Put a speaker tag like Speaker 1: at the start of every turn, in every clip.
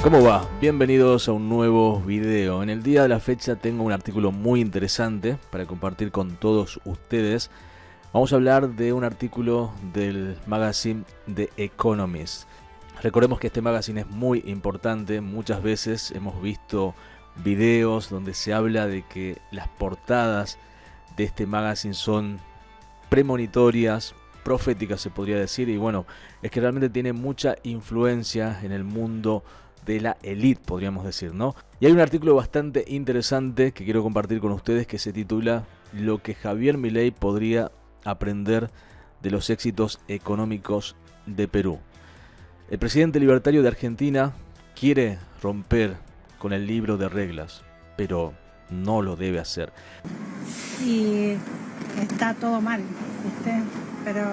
Speaker 1: ¿Cómo va? Bienvenidos a un nuevo video. En el día de la fecha tengo un artículo muy interesante para compartir con todos ustedes. Vamos a hablar de un artículo del magazine The Economist. Recordemos que este magazine es muy importante. Muchas veces hemos visto videos donde se habla de que las portadas de este magazine son premonitorias, proféticas se podría decir. Y bueno, es que realmente tiene mucha influencia en el mundo de la elite, podríamos decir, ¿no? Y hay un artículo bastante interesante que quiero compartir con ustedes que se titula Lo que Javier Milei podría aprender de los éxitos económicos de Perú. El presidente libertario de Argentina quiere romper con el libro de reglas, pero no lo debe hacer.
Speaker 2: Y está todo mal, ¿viste? Pero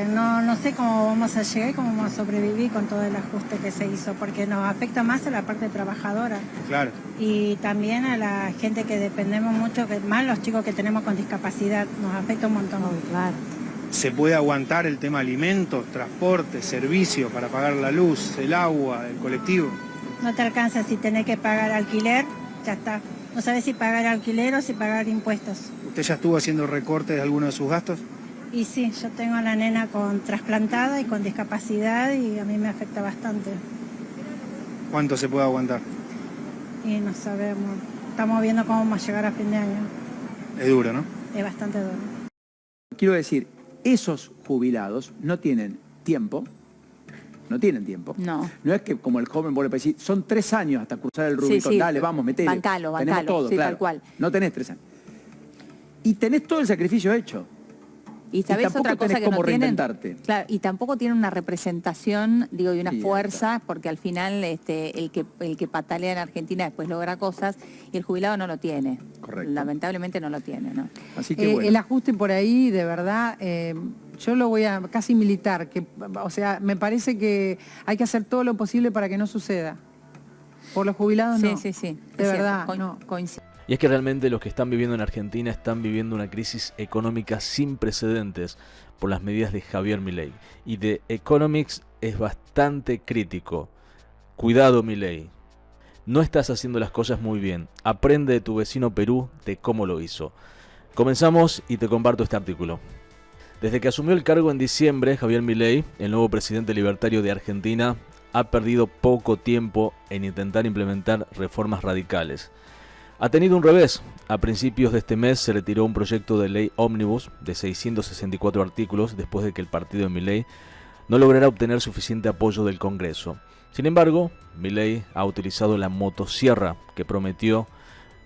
Speaker 2: no sé cómo vamos a llegar y cómo vamos a sobrevivir con todo el ajuste que se hizo, porque nos afecta más a la parte trabajadora.
Speaker 3: Claro.
Speaker 2: Y también a la gente que dependemos mucho, más los chicos que tenemos con discapacidad, nos afecta un montón.
Speaker 4: Claro.
Speaker 3: ¿Se puede aguantar el tema alimentos, transporte, servicios para pagar la luz, el agua, el colectivo?
Speaker 2: No te alcanza si tenés que pagar alquiler, ya está. No sabes si pagar alquiler o si pagar impuestos.
Speaker 3: ¿Usted ya estuvo haciendo recortes de algunos de sus gastos?
Speaker 2: Y sí, yo tengo a la nena con trasplantada y con discapacidad y a mí me afecta bastante.
Speaker 3: ¿Cuánto se puede aguantar?
Speaker 2: Y no sabemos. Estamos viendo cómo vamos a llegar a fin de año.
Speaker 3: Es duro, ¿no?
Speaker 2: Es bastante duro.
Speaker 4: Quiero decir, esos jubilados no tienen tiempo. No tienen tiempo.
Speaker 5: No.
Speaker 4: No es que como el joven vos le decís, son 3 años hasta cruzar el Rubicón,
Speaker 5: sí.
Speaker 4: dale, vamos, metele.
Speaker 5: Bancalo,
Speaker 4: Tenemos todo,
Speaker 5: sí,
Speaker 4: claro.
Speaker 5: tal cual.
Speaker 4: No tenés 3 años. Y tenés todo el sacrificio hecho.
Speaker 5: Y sabés
Speaker 4: tampoco
Speaker 5: otra cosa
Speaker 4: tenés
Speaker 5: que
Speaker 4: cómo
Speaker 5: no tienen.
Speaker 4: reinventarte.
Speaker 5: Claro, y tampoco tienen una representación, digo, y una
Speaker 4: Sí,
Speaker 5: fuerza, porque al final el que patalea en Argentina después logra cosas y el jubilado no lo tiene.
Speaker 4: Correcto.
Speaker 5: Lamentablemente no lo tiene, ¿no?
Speaker 4: Así que bueno.
Speaker 6: El ajuste por ahí, de verdad, yo lo voy a casi militar, o sea, me parece que hay que hacer todo lo posible para que no suceda. Por los jubilados no.
Speaker 5: Sí.
Speaker 6: De
Speaker 5: Es
Speaker 6: verdad,
Speaker 5: cierto,
Speaker 6: no.
Speaker 5: coincido.
Speaker 1: Y es que realmente los que están viviendo en Argentina están viviendo una crisis económica sin precedentes por las medidas de Javier Milei. Y The Economist es bastante crítico. Cuidado, Milei. No estás haciendo las cosas muy bien. Aprende de tu vecino Perú de cómo lo hizo. Comenzamos y te comparto este artículo. Desde que asumió el cargo en diciembre, Javier Milei, el nuevo presidente libertario de Argentina, ha perdido poco tiempo en intentar implementar reformas radicales. Ha tenido un revés. A principios de este mes se retiró un proyecto de ley ómnibus de 664 artículos después de que el partido de Milei no lograra obtener suficiente apoyo del Congreso. Sin embargo, Milei ha utilizado la motosierra que prometió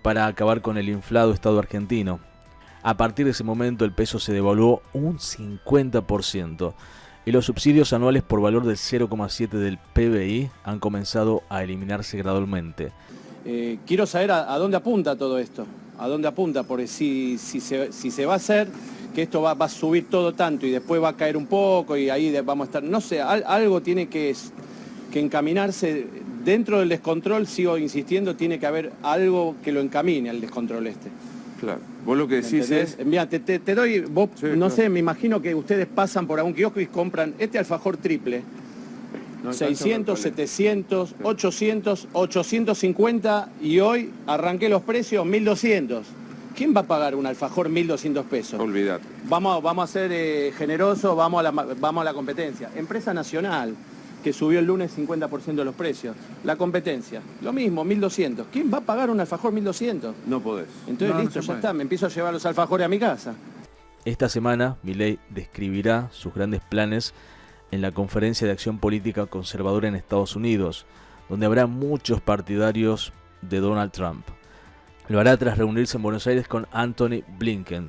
Speaker 1: para acabar con el inflado Estado argentino. A partir de ese momento el peso se devaluó un 50% y los subsidios anuales por valor del 0,7 del PBI han comenzado a eliminarse gradualmente.
Speaker 7: Quiero saber a dónde apunta todo esto, a dónde apunta, porque si se va a hacer, que esto va a subir todo tanto y después va a caer un poco y ahí vamos a estar, no sé, algo tiene que encaminarse, dentro del descontrol, sigo insistiendo, tiene que haber algo que lo encamine al descontrol este.
Speaker 8: Claro, vos lo que decís es...
Speaker 7: Mira, te doy, vos,
Speaker 8: Sí,
Speaker 7: no
Speaker 8: claro.
Speaker 7: sé, me imagino que ustedes pasan por algún kiosco y compran este alfajor triple.
Speaker 8: No,
Speaker 7: 600,
Speaker 8: no, no,
Speaker 7: 700, 800, 850 y hoy arranqué los precios 1200. ¿Quién va a pagar un alfajor 1200 pesos?
Speaker 8: Olvídate.
Speaker 7: Vamos a ser generosos, vamos a la competencia. Empresa nacional, que subió el lunes 50% de los precios. La competencia, lo mismo, 1200. ¿Quién va a pagar un alfajor 1200?
Speaker 8: No podés.
Speaker 7: Entonces
Speaker 4: No,
Speaker 7: listo,
Speaker 4: no se
Speaker 7: ya
Speaker 4: puede.
Speaker 7: está, me empiezo a llevar los alfajores a mi casa.
Speaker 1: Esta semana, Milei describirá sus grandes planes en la Conferencia de Acción Política Conservadora en Estados Unidos, donde habrá muchos partidarios de Donald Trump. Lo hará tras reunirse en Buenos Aires con Antony Blinken,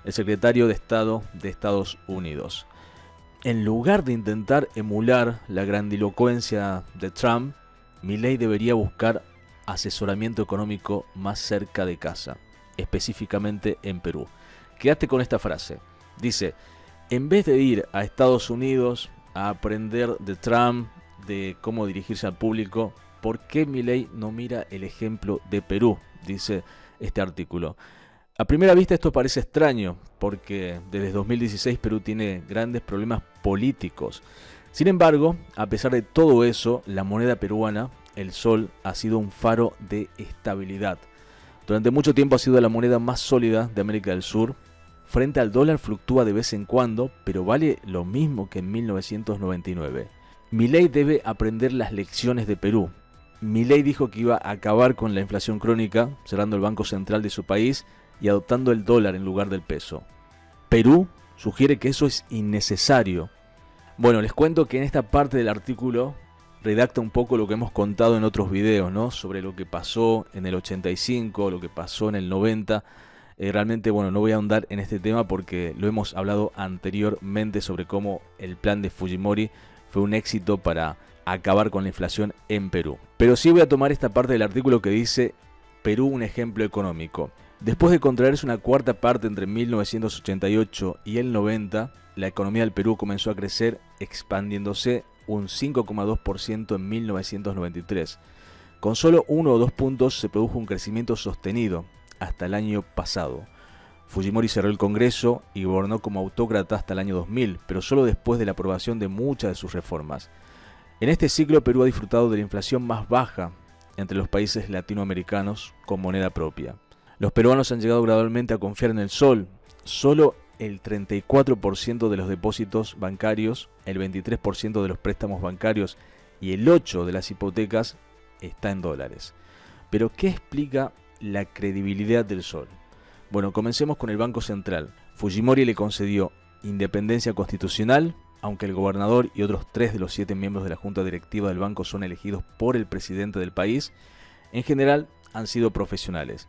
Speaker 1: el secretario de Estado de Estados Unidos. En lugar de intentar emular la grandilocuencia de Trump, Milei debería buscar asesoramiento económico más cerca de casa, específicamente en Perú. Quédate con esta frase. Dice, en vez de ir a Estados Unidos a aprender de Trump, de cómo dirigirse al público, ¿por qué Milei no mira el ejemplo de Perú? Dice este artículo. A primera vista esto parece extraño, porque desde 2016 Perú tiene grandes problemas políticos. Sin embargo, a pesar de todo eso, la moneda peruana, el sol, ha sido un faro de estabilidad. Durante mucho tiempo ha sido la moneda más sólida de América del Sur. Frente al dólar fluctúa de vez en cuando, pero vale lo mismo que en 1999. Milei debe aprender las lecciones de Perú. Milei dijo que iba a acabar con la inflación crónica, cerrando el banco central de su país y adoptando el dólar en lugar del peso. Perú sugiere que eso es innecesario. Bueno, les cuento que en esta parte del artículo redacta un poco lo que hemos contado en otros videos, ¿no? Sobre lo que pasó en el 85, lo que pasó en el 90. Realmente, bueno, no voy a ahondar en este tema porque lo hemos hablado anteriormente sobre cómo el plan de Fujimori fue un éxito para acabar con la inflación en Perú. Pero sí voy a tomar esta parte del artículo que dice Perú un ejemplo económico. Después de contraerse una cuarta parte entre 1988 y el 90, la economía del Perú comenzó a crecer, expandiéndose un 5,2% en 1993. Con solo 1 o 2 puntos se produjo un crecimiento sostenido hasta el año pasado. Fujimori cerró el Congreso y gobernó como autócrata hasta el año 2000, pero solo después de la aprobación de muchas de sus reformas. En este ciclo Perú ha disfrutado de la inflación más baja entre los países latinoamericanos con moneda propia. Los peruanos han llegado gradualmente a confiar en el sol. Solo el 34% de los depósitos bancarios, el 23% de los préstamos bancarios y el 8% de las hipotecas está en dólares. Pero ¿qué explica la credibilidad del sol? Bueno, comencemos con el Banco Central. Fujimori le concedió independencia constitucional, aunque el gobernador y otros 3 de los 7 miembros de la junta directiva del banco son elegidos por el presidente del país. En general han sido profesionales.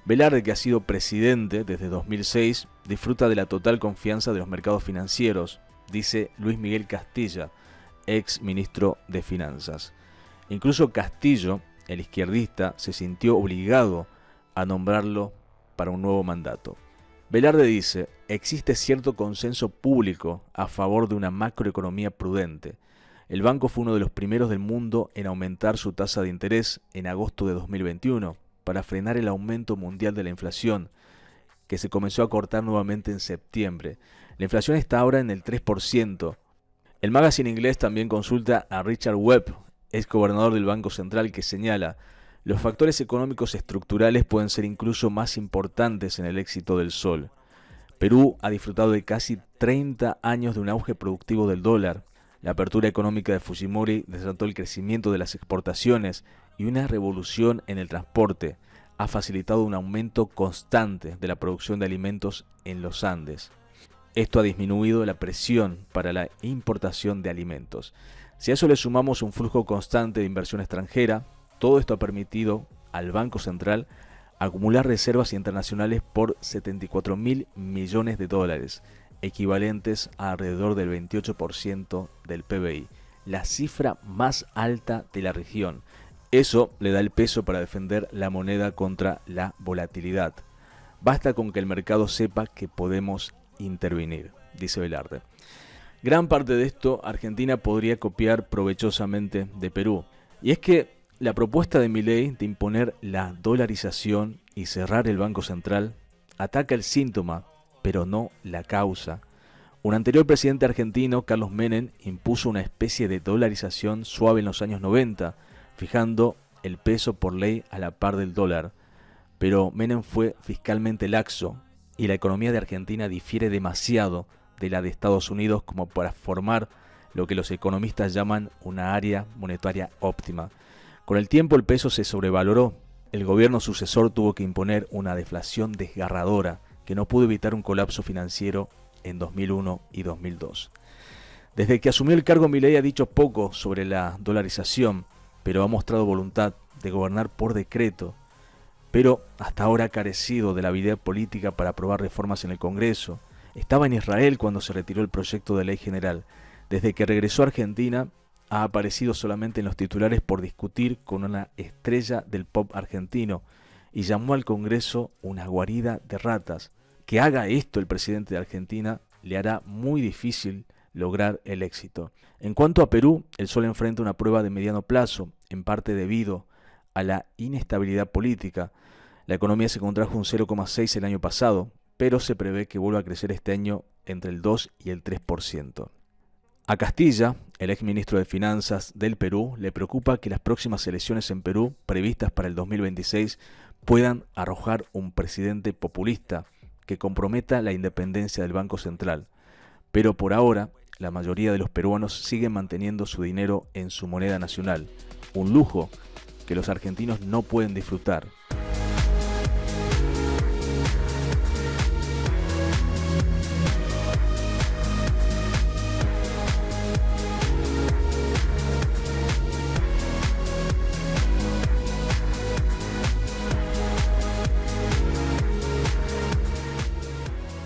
Speaker 1: Velarde, que ha sido presidente desde 2006, disfruta de la total confianza de los mercados financieros, dice Luis Miguel Castilla, ex ministro de Finanzas. Incluso Castillo, el izquierdista, se sintió obligado a nombrarlo para un nuevo mandato. Velarde dice, existe cierto consenso público a favor de una macroeconomía prudente. El banco fue uno de los primeros del mundo en aumentar su tasa de interés en agosto de 2021 para frenar el aumento mundial de la inflación, que se comenzó a cortar nuevamente en septiembre. La inflación está ahora en el 3%. El magazine inglés también consulta a Richard Webb, ex gobernador del Banco Central, que señala: los factores económicos estructurales pueden ser incluso más importantes en el éxito del sol. Perú ha disfrutado de casi 30 años de un auge productivo del dólar. La apertura económica de Fujimori desató el crecimiento de las exportaciones y una revolución en el transporte. Ha facilitado un aumento constante de la producción de alimentos en los Andes. Esto ha disminuido la presión para la importación de alimentos. Si a eso le sumamos un flujo constante de inversión extranjera, todo esto ha permitido al Banco Central acumular reservas internacionales por 74.000 millones de dólares, equivalentes a alrededor del 28% del PBI, la cifra más alta de la región. Eso le da el peso para defender la moneda contra la volatilidad. Basta con que el mercado sepa que podemos intervenir, dice Velarde. Gran parte de esto Argentina podría copiar provechosamente de Perú. Y es que la propuesta de Milei de imponer la dolarización y cerrar el Banco Central ataca el síntoma, pero no la causa. Un anterior presidente argentino, Carlos Menem, impuso una especie de dolarización suave en los años 90, fijando el peso por ley a la par del dólar. Pero Menem fue fiscalmente laxo y la economía de Argentina difiere demasiado de la de Estados Unidos como para formar lo que los economistas llaman una área monetaria óptima. Con el tiempo el peso se sobrevaloró. El gobierno sucesor tuvo que imponer una deflación desgarradora que no pudo evitar un colapso financiero en 2001 y 2002. Desde que asumió el cargo, Milei ha dicho poco sobre la dolarización, pero ha mostrado voluntad de gobernar por decreto. Pero hasta ahora ha carecido de la habilidad política para aprobar reformas en el Congreso. Estaba en Israel cuando se retiró el proyecto de ley general. Desde que regresó a Argentina, ha aparecido solamente en los titulares por discutir con una estrella del pop argentino y llamó al Congreso una guarida de ratas. Que haga esto el presidente de Argentina le hará muy difícil lograr el éxito. En cuanto a Perú, el sol enfrenta una prueba de mediano plazo, en parte debido a la inestabilidad política. La economía se contrajo un 0,6% el año pasado, pero se prevé que vuelva a crecer este año entre el 2 y el 3%. A Castilla, el exministro de Finanzas del Perú, le preocupa que las próximas elecciones en Perú, previstas para el 2026, puedan arrojar un presidente populista que comprometa la independencia del Banco Central. Pero por ahora, la mayoría de los peruanos siguen manteniendo su dinero en su moneda nacional, un lujo que los argentinos no pueden disfrutar.